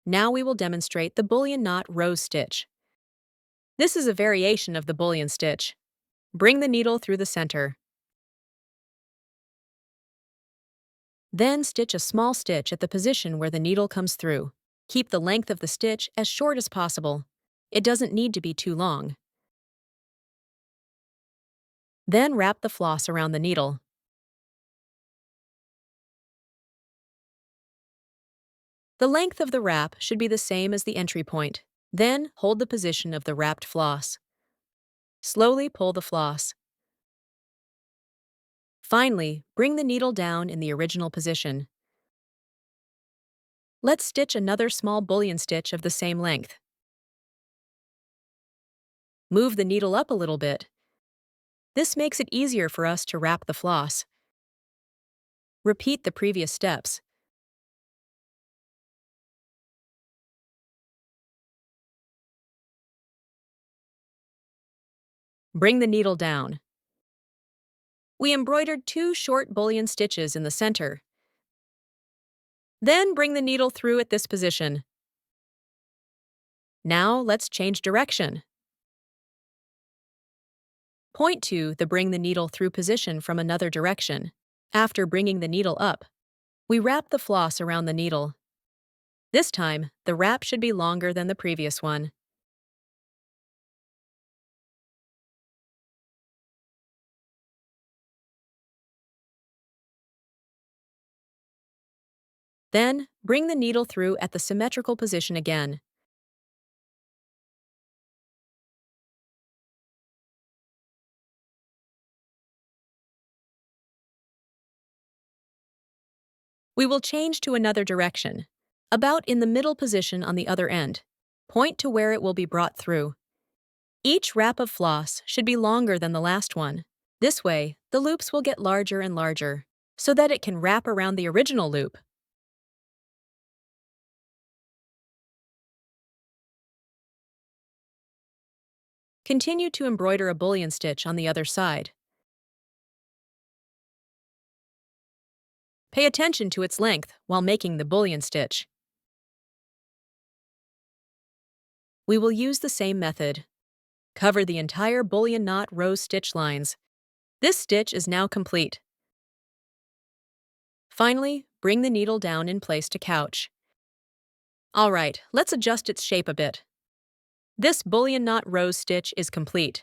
Now we will demonstrate the bullion knot rose stitch. This is a variation of the bullion stitch. Bring the needle through the center. Then stitch a small stitch at the position where the needle comes through. Keep the length of the stitch as short as possible. It doesn't need to be too long. Then wrap the floss around the needle. The length of the wrap should be the same as the entry point. Then hold the position of the wrapped floss. Slowly pull the floss. Finally, bring the needle down in the original position. Let's stitch another small bullion stitch of the same length. Move the needle up a little bit. This makes it easier for us to wrap the floss. Repeat the previous steps. Bring the needle down. We embroidered 2 short bullion stitches in the center. Then bring the needle through at this position. Now let's change direction. Point to the bring the needle through position from another direction. After bringing the needle up, we wrap the floss around the needle. This time, the wrap should be longer than the previous one. Then, bring the needle through at the symmetrical position again. We will change to another direction, about in the middle position on the other end. Point to where it will be brought through. Each wrap of floss should be longer than the last one. This way, the loops will get larger and larger, so that it can wrap around the original loop. Continue to embroider a bullion stitch on the other side. Pay attention to its length while making the bullion stitch. We will use the same method. Cover the entire bullion knot rose stitch lines. This stitch is now complete. Finally, bring the needle down in place to couch. All right, let's adjust its shape a bit. This bullion knot rose stitch is complete.